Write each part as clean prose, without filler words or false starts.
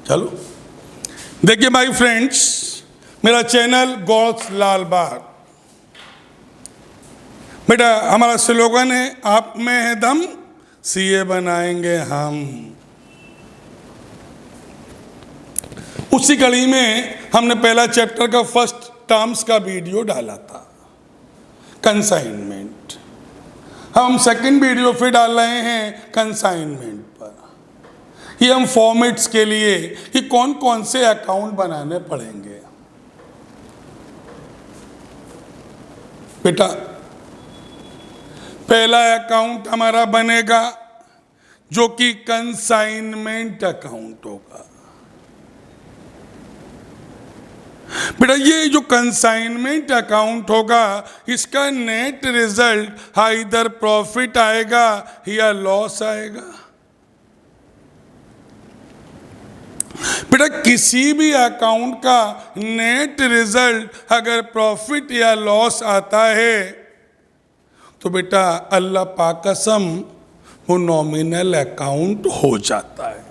चलो देखिए भाई फ्रेंड्स, मेरा चैनल गॉड्स लाल बाग। बेटा हमारा स्लोगन है, आप में है दम, सीए बनाएंगे हम। उसी कड़ी में हमने पहला चैप्टर का फर्स्ट टर्म्स का वीडियो डाला था, कंसाइनमेंट। हम सेकंड वीडियो फिर डाल रहे हैं कंसाइनमेंट पर। ये हम फॉर्मेट्स के लिए कि कौन कौन से अकाउंट बनाने पड़ेंगे। बेटा पहला अकाउंट हमारा बनेगा जो कि कंसाइनमेंट अकाउंट होगा। बेटा ये जो कंसाइनमेंट अकाउंट होगा, इसका नेट रिजल्ट इधर प्रॉफिट आएगा या लॉस आएगा। बेटा किसी भी अकाउंट का नेट रिजल्ट अगर प्रॉफिट या लॉस आता है तो बेटा अल्लाह पाक कसम वो नॉमिनल अकाउंट हो जाता है।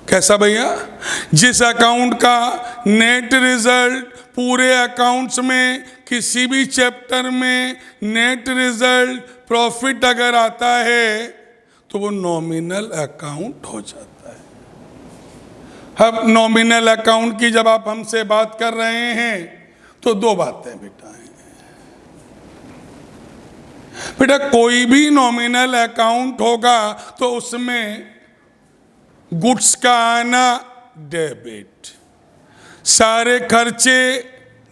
कैसा भैया? जिस अकाउंट का नेट रिजल्ट पूरे अकाउंट्स में किसी भी चैप्टर में नेट रिजल्ट प्रॉफिट अगर आता है तो वो नॉमिनल अकाउंट हो जाता है। अब नॉमिनल अकाउंट की जब आप हमसे बात कर रहे हैं तो दो बातें बेटा हैं। बेटा कोई भी नॉमिनल अकाउंट होगा तो उसमें गुड्स का आना डेबिट, सारे खर्चे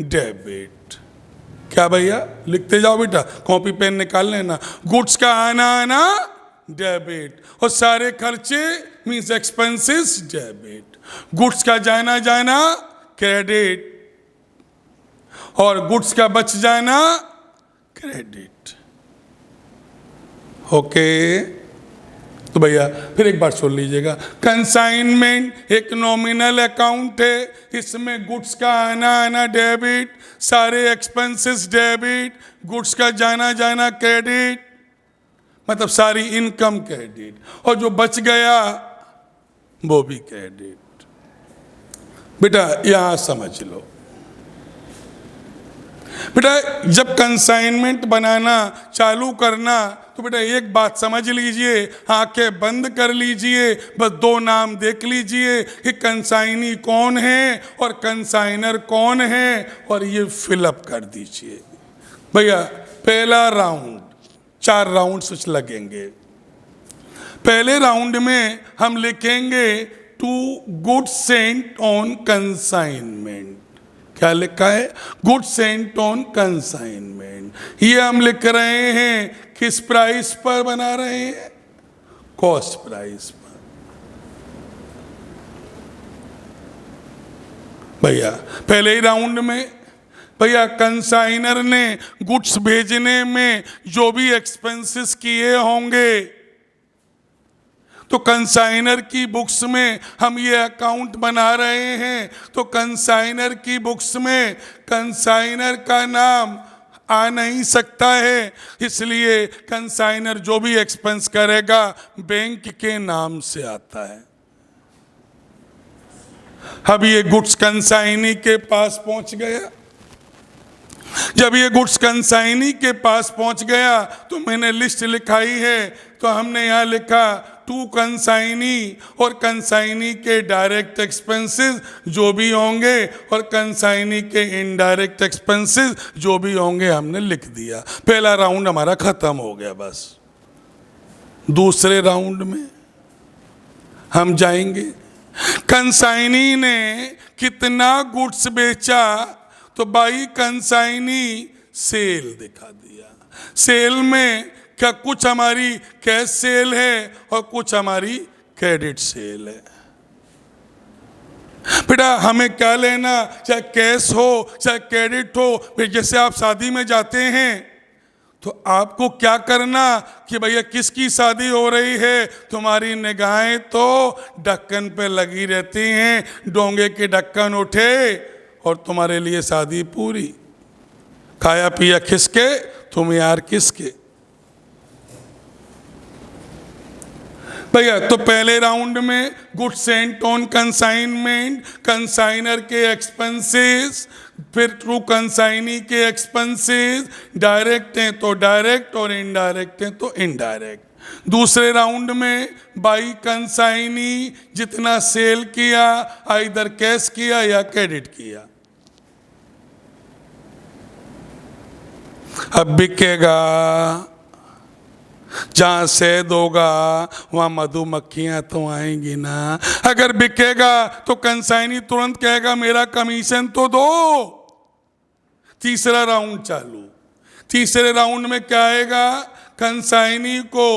डेबिट। क्या भैया? लिखते जाओ बेटा, कॉपी पेन निकाल लेना। गुड्स का आना डेबिट और सारे खर्चे मीन्स एक्सपेंसेस डेबिट। गुड्स का जाना क्रेडिट और गुड्स का बच जाना क्रेडिट। ओके तो भैया फिर एक बार सुन लीजिएगा, कंसाइनमेंट एक नॉमिनल अकाउंट है, इसमें गुड्स का आना डेबिट, सारे एक्सपेंसेस डेबिट, गुड्स का जाना क्रेडिट, मतलब सारी इनकम क्रेडिट, और जो बच गया वो भी क्रेडिट। बेटा यहां समझ लो, बेटा जब कंसाइनमेंट बनाना चालू करना तो बेटा एक बात समझ लीजिए, आंखें बंद कर लीजिए, बस दो नाम देख लीजिए कि कंसाइनी कौन है और कंसाइनर कौन है, और ये फिलअप कर दीजिए। भैया पहला राउंड, 4 राउंड्स लगेंगे। पहले राउंड में हम लिखेंगे to goods sent on consignment. क्या लिखा है? Goods sent on consignment. ये हम लिख रहे हैं किस प्राइस पर बना रहे हैं? कॉस्ट प्राइस पर। भैया पहले ही राउंड में भैया कंसाइनर ने गुड्स भेजने में जो भी एक्सपेंसेस किए होंगे तो कंसाइनर की बुक्स में हम ये अकाउंट बना रहे हैं, तो कंसाइनर की बुक्स में कंसाइनर का नाम आ नहीं सकता है, इसलिए कंसाइनर जो भी एक्सपेंस करेगा बैंक के नाम से आता है। अब ये गुड्स कंसाइनी के पास पहुंच गया। जब ये गुड्स कंसाइनी के पास पहुंच गया तो मैंने लिस्ट लिखाई है, तो हमने यहाँ लिखा टू कंसाइनी और कंसाइनी के डायरेक्ट एक्सपेंसेस जो भी होंगे और कंसाइनी के इनडायरेक्ट एक्सपेंसेस जो भी होंगे हमने लिख दिया। पहला राउंड हमारा खत्म हो गया। बस दूसरे राउंड में हम जाएंगे, कंसाइनी ने कितना गुड्स बेचा तो बाई कंसाइनी सेल दिखा दिया। सेल में क्या कुछ हमारी कैश सेल है और कुछ हमारी क्रेडिट सेल है। बेटा हमें क्या लेना, चाहे कैश हो चाहे क्रेडिट हो। फिर जैसे आप शादी में जाते हैं तो आपको क्या करना कि भैया किसकी शादी हो रही है, तुम्हारी निगाहें तो ढक्कन पे लगी रहती हैं, डोंगे के ढक्कन उठे और तुम्हारे लिए शादी पूरी। खाया पिया किसके? तुम यार किसके? भैया तो पहले राउंड में goods sent on consignment, consignor के एक्सपेंसेस, फिर थ्रू कंसाइनी के एक्सपेंसेस, डायरेक्ट हैं तो डायरेक्ट और इनडायरेक्ट हैं तो इनडायरेक्ट। दूसरे राउंड में बाई कंसाइनी जितना सेल किया आइदर कैश किया या क्रेडिट किया। अब बिकेगा, जहां शहद होगा वहां मधुमक्खियां तो आएंगी ना। अगर बिकेगा तो कंसाइनी तुरंत कहेगा मेरा कमीशन तो दो। तीसरा राउंड चालू। तीसरे राउंड में क्या आएगा? कंसाइनी को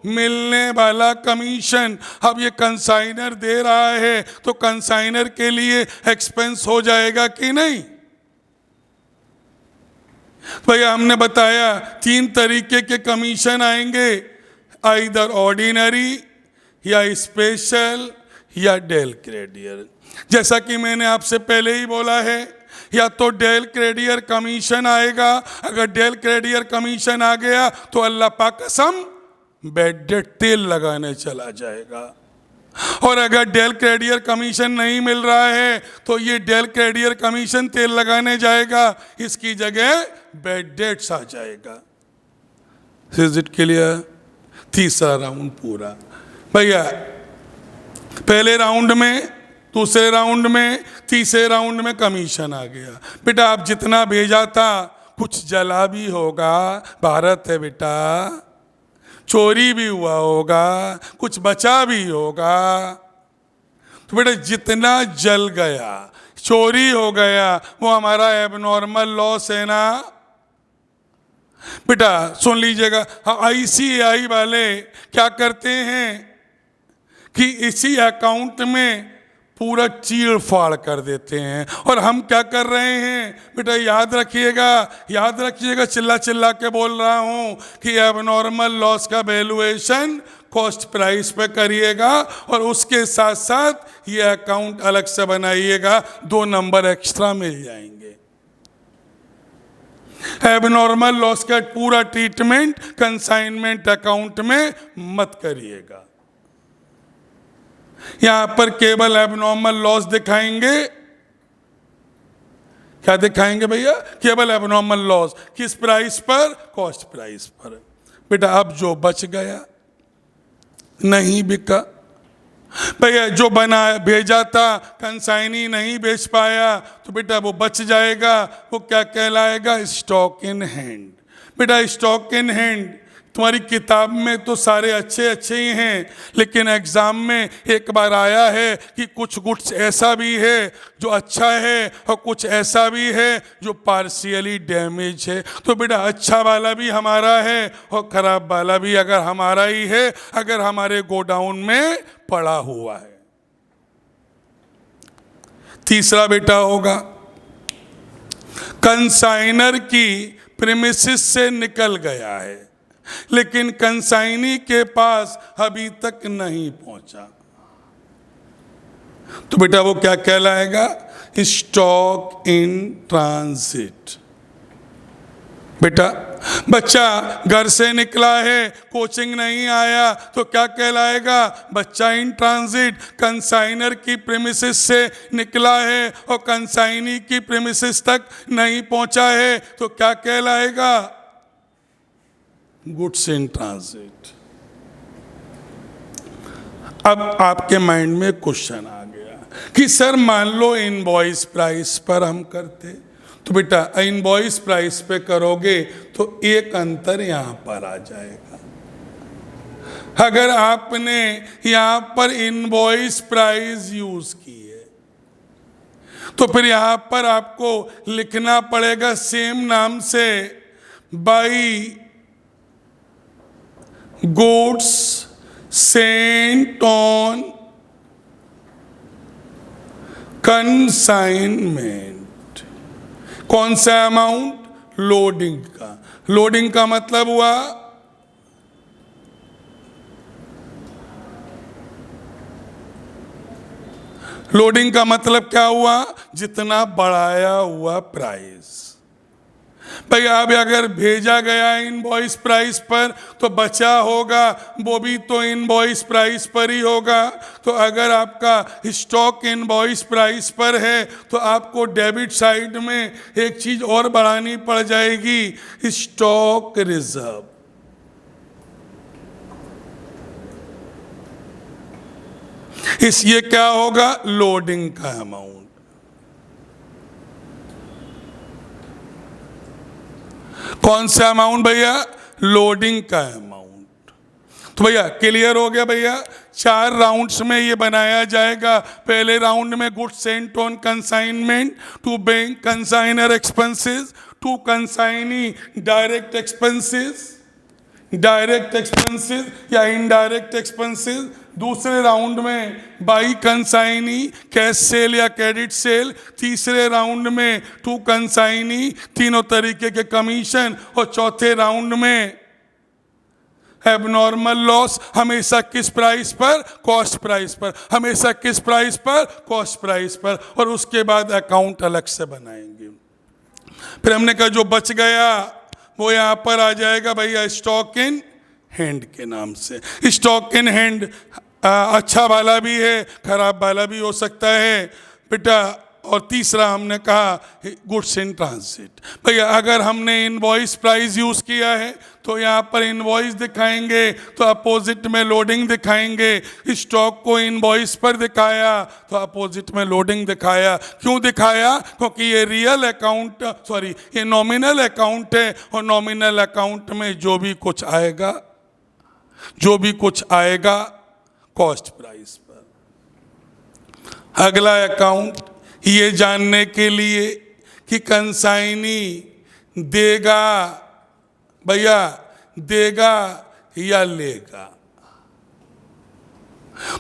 मिलने वाला कमीशन। अब ये कंसाइनर दे रहा है तो कंसाइनर के लिए एक्सपेंस हो जाएगा कि नहीं? भैया हमने बताया 3 तरीके के कमीशन आएंगे, आइदर ऑर्डिनरी या स्पेशल या डेल क्रेडियर। जैसा कि मैंने आपसे पहले ही बोला है, या तो डेल क्रेडियर कमीशन आएगा। अगर डेल क्रेडियर कमीशन आ गया तो अल्लाह पाक कसम बैड डेट तेल लगाने चला जाएगा। और अगर डेल क्रेडियर कमीशन नहीं मिल रहा है तो ये डेल क्रेडियर कमीशन तेल लगाने जाएगा, इसकी जगह बैड डेट्स आ जाएगा। Is it clear? तीसरा राउंड पूरा। भैया पहले राउंड में, दूसरे राउंड में, तीसरे राउंड में कमीशन आ गया। बेटा आप जितना भेजा था कुछ जला भी होगा, भारत है बेटा, चोरी भी हुआ होगा, कुछ बचा भी होगा। तो बेटा जितना जल गया, चोरी हो गया, वो हमारा एबनॉर्मल लॉस है ना। बेटा सुन लीजिएगा, ICAI वाले क्या करते हैं कि इसी अकाउंट में पूरा चीड़ फाड़ कर देते हैं। और हम क्या कर रहे हैं बेटा, याद रखिएगा, याद रखिएगा, चिल्ला चिल्ला के बोल रहा हूं कि एबनॉर्मल लॉस का वैल्यूएशन कॉस्ट प्राइस पे करिएगा और उसके साथ साथ ये अकाउंट अलग से बनाइएगा, 2 नंबर एक्स्ट्रा मिल जाएंगे। एबनॉर्मल लॉस का पूरा ट्रीटमेंट कंसाइनमेंट अकाउंट में मत करिएगा। यहां पर केवल एबनॉर्मल लॉस दिखाएंगे। क्या दिखाएंगे भैया? केवल एबनॉर्मल लॉस। किस प्राइस पर? कॉस्ट प्राइस पर। बेटा अब जो बच गया, नहीं बिका, भैया जो बना भेजा था कंसाइनी नहीं बेच पाया, तो बेटा वो बच जाएगा। वो क्या कहलाएगा? Stock in hand. बेटा स्टॉक इन हैंड तुम्हारी किताब में तो सारे अच्छे अच्छे ही हैं, लेकिन एग्जाम में एक बार आया है कि कुछ गुड्स ऐसा भी है जो अच्छा है और कुछ ऐसा भी है जो पार्शियली डैमेज है। तो बेटा अच्छा वाला भी हमारा है और खराब वाला भी अगर हमारा ही है, अगर हमारे गोडाउन में पड़ा हुआ है। तीसरा बेटा होगा कंसाइनर की प्रीमिसेस से निकल गया है लेकिन कंसाइनी के पास अभी तक नहीं पहुंचा, तो बेटा वो क्या कहलाएगा? Stock in transit. बेटा बच्चा घर से निकला है, कोचिंग नहीं आया, तो क्या कहलाएगा? बच्चा इन ट्रांजिट। कंसाइनर की प्रीमिसेस से निकला है और कंसाइनी की प्रीमिसेस तक नहीं पहुंचा है, तो क्या कहलाएगा? Goods in transit. अब आपके माइंड में क्वेश्चन आ गया कि सर मान लो इनवॉइस प्राइस पर हम करते, तो बेटा इनवॉइस प्राइस पे करोगे तो एक अंतर यहां पर आ जाएगा। अगर आपने यहां पर इनवॉइस प्राइस यूज की है तो फिर यहां पर आपको लिखना पड़ेगा सेम नाम से, by goods sent on consignment. कौन सा अमाउंट? लोडिंग का। लोडिंग का मतलब हुआ लोडिंग का मतलब क्या हुआ? जितना बढ़ाया हुआ प्राइस। भैया अब अगर भेजा गया इनवॉइस प्राइस पर तो बचा होगा वो भी तो इनवॉइस प्राइस पर ही होगा। तो अगर आपका स्टॉक इनवॉइस प्राइस पर है तो आपको डेबिट साइड में एक चीज और बढ़ानी पड़ जाएगी, स्टॉक रिजर्व। इसलिए क्या होगा, लोडिंग का अमाउंट। कौन सा अमाउंट भैया, लोडिंग का अमाउंट। तो भैया क्लियर हो गया भैया, 4 राउंड्स में ये बनाया जाएगा। पहले राउंड में goods sent on consignment to bank consignor expenses to consignee direct expenses, direct expenses या इनडायरेक्ट एक्सपेंसेस। दूसरे राउंड में बाई कंसाइनी कैश सेल या क्रेडिट सेल। तीसरे राउंड में टू कंसाइनी तीनों तरीके के कमीशन। और चौथे राउंड में एबनॉर्मल लॉस, हमेशा किस प्राइस पर, कॉस्ट प्राइस पर, हमेशा किस प्राइस पर, कॉस्ट प्राइस पर। और उसके बाद अकाउंट अलग से बनाएंगे। फिर हमने कहा जो बच गया वो यहां पर आ जाएगा भैया स्टॉक इन हैंड के नाम से। स्टॉक इन हैंड अच्छा वाला भी है, खराब वाला भी हो सकता है बेटा। और तीसरा हमने कहा गुड्स इन ट्रांजिट। भैया अगर हमने इनवॉइस प्राइस यूज किया है तो यहाँ पर इनवॉइस दिखाएंगे, तो अपोजिट में लोडिंग दिखाएंगे। स्टॉक को इनवॉइस पर दिखाया तो अपोजिट में लोडिंग दिखाया। क्यों दिखाया, क्योंकि ये रियल अकाउंट, सॉरी ये नॉमिनल अकाउंट है। और नॉमिनल अकाउंट में जो भी कुछ आएगा, जो भी कुछ आएगा कॉस्ट प्राइस पर। अगला अकाउंट ये जानने के लिए कि कंसाइनी देगा भैया, देगा या लेगा।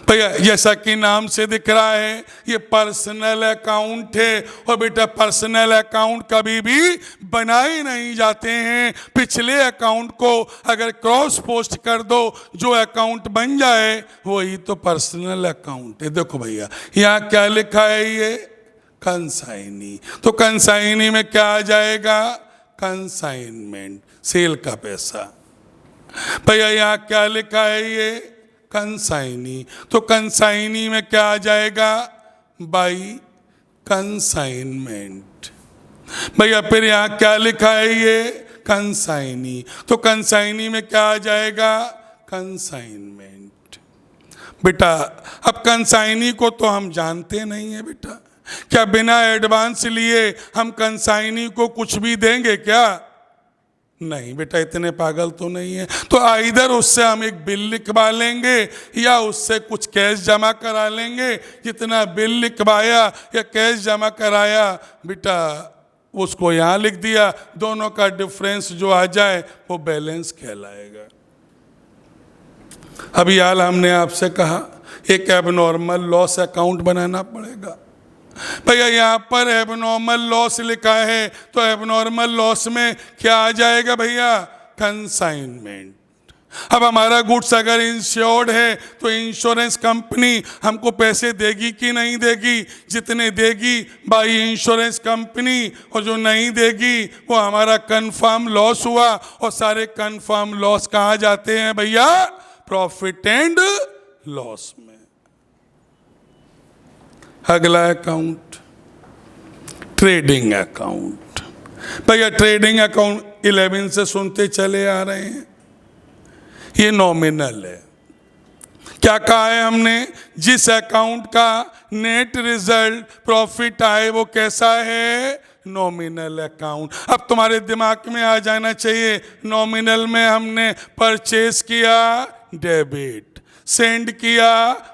भैया जैसा कि नाम से दिख रहा है ये पर्सनल अकाउंट है। और बेटा पर्सनल अकाउंट कभी भी बनाए नहीं जाते हैं। पिछले अकाउंट को अगर क्रॉस पोस्ट कर दो, जो अकाउंट बन जाए वही तो पर्सनल अकाउंट है। देखो भैया यहाँ क्या लिखा है, ये कंसाइनी। तो कंसाइनी में क्या आ जाएगा, कंसाइनमेंट, सेल का पैसा। भैया यहाँ क्या लिखा है, ये कंसाइनी। तो कंसाइनी में क्या आ जाएगा, बाई कंसाइनमेंट। भैया फिर यहाँ क्या लिखा है, ये कंसाइनी। तो कंसाइनी में क्या आ जाएगा, कंसाइनमेंट। बेटा अब कंसाइनी को तो हम जानते नहीं है बेटा। क्या बिना एडवांस लिए हम कंसाइनी को कुछ भी देंगे क्या? नहीं बेटा, इतने पागल तो नहीं है। तो इधर उससे हम एक बिल लिखवा लेंगे या उससे कुछ कैश जमा करा लेंगे। जितना बिल लिखवाया या कैश जमा कराया बेटा उसको यहाँ लिख दिया। दोनों का डिफरेंस जो आ जाए वो बैलेंस कहलाएगा। अभी हाल हमने आपसे कहा एक एबनॉर्मल लॉस अकाउंट बनाना पड़ेगा। भैया यहाँ पर एबनॉर्मल लॉस लिखा है तो एबनॉर्मल लॉस में क्या आ जाएगा भैया, कंसाइनमेंट। अब हमारा गुड्स अगर इंश्योर्ड है तो इंश्योरेंस कंपनी हमको पैसे देगी कि नहीं देगी? जितने देगी बाई इंश्योरेंस कंपनी, और जो नहीं देगी वो हमारा कंफर्म लॉस हुआ। और सारे कंफर्म लॉस कहाँ जाते हैं भैया, प्रॉफिट एंड लॉस में। अगला अकाउंट ट्रेडिंग अकाउंट। भैया ट्रेडिंग अकाउंट 11 से सुनते चले आ रहे हैं, ये नॉमिनल है। क्या कहा है हमने, जिस अकाउंट का नेट रिजल्ट प्रॉफिट आए वो कैसा है, नॉमिनल अकाउंट। अब तुम्हारे दिमाग में आ जाना चाहिए नॉमिनल में हमने परचेज किया डेबिट, सेंड किया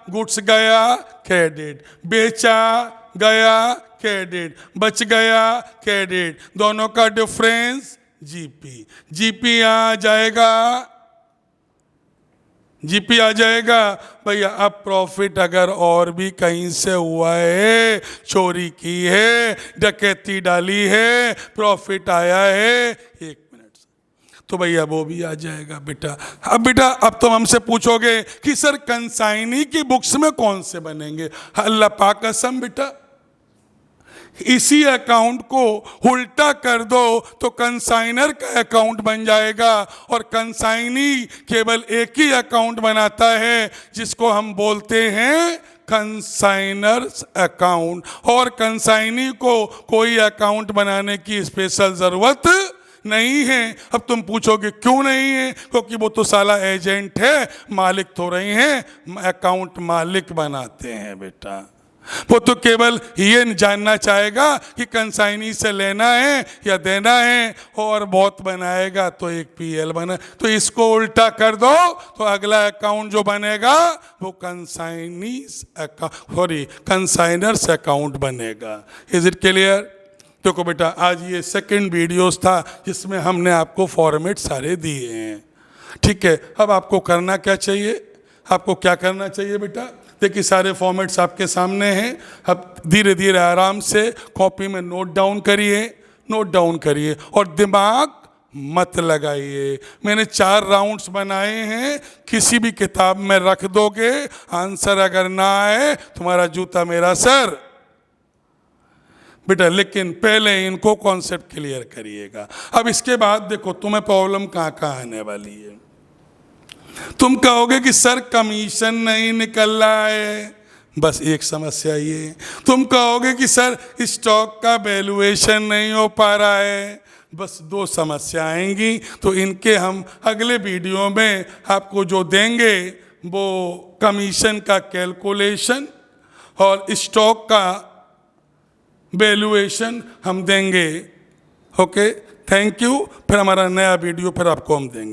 गुड्स गया क्रेडिट, बेचा गया क्रेडिट, बच गया क्रेडिट, दोनों का डिफरेंस जीपी। जीपी आ जाएगा, जीपी आ जाएगा। भैया अब प्रॉफिट अगर और भी कहीं से हुआ है, चोरी की है, डकैती डाली है, प्रॉफिट आया है, एक मिनट, तो भैया वो भी आ जाएगा बेटा। अब बेटा अब तुम हमसे पूछोगे कि सर कंसाइनी की बुक्स में कौन से बनेंगे? अल्लाह पाक कसम बेटा इसी अकाउंट को उल्टा कर दो तो कंसाइनर का अकाउंट बन जाएगा, और कंसाइनी केवल एक ही अकाउंट बनाता है जिसको हम बोलते हैं कंसाइनर्स अकाउंट, और कंसाइनी को कोई अकाउंट बनाने की स्पेशल ज़रूरत नहीं है। अब तुम पूछोगे क्यों नहीं है? क्योंकि वो तो साला एजेंट है, मालिक तो रही हैं, अकाउंट मालिक बनाते हैं बेटा। वो तो केवल ये जानना चाहेगा कि कंसाइनी से लेना है या देना है, और बहुत बनाएगा तो एक पीएल बना। तो इसको उल्टा कर दो तो अगला अकाउंट जो बनेगा वो कंसाइनर्स अकाउंट बनेगा। Is it clear? देखो बेटा, आज ये सेकंड वीडियोस था जिसमें हमने आपको फॉर्मेट सारे दिए हैं, ठीक है। अब आपको करना क्या चाहिए? आपको क्या करना चाहिए बेटा? देखिए सारे फॉर्मेट्स आपके सामने हैं। अब धीरे धीरे आराम से कॉपी में नोट डाउन करिए और दिमाग मत लगाइए। मैंने 4 राउंड्स बनाए हैं, किसी भी किताब में रख दोगे, आंसर अगर ना आए तुम्हारा जूता मेरा सर बेटा। लेकिन पहले इनको कॉन्सेप्ट क्लियर करिएगा। अब इसके बाद देखो तुम्हें प्रॉब्लम कहाँ आने वाली है। तुम कहोगे कि सर कमीशन नहीं निकल रहा है, बस एक समस्या ये। तुम कहोगे कि सर स्टॉक का वैल्यूएशन नहीं हो पा रहा है, बस 2 समस्या आएंगी। तो इनके हम अगले वीडियो में आपको जो देंगे वो कमीशन का कैलकुलेशन और स्टॉक का वैल्यूएशन हम देंगे। Okay, thank you. फिर हमारा नया वीडियो फिर आपको हम देंगे।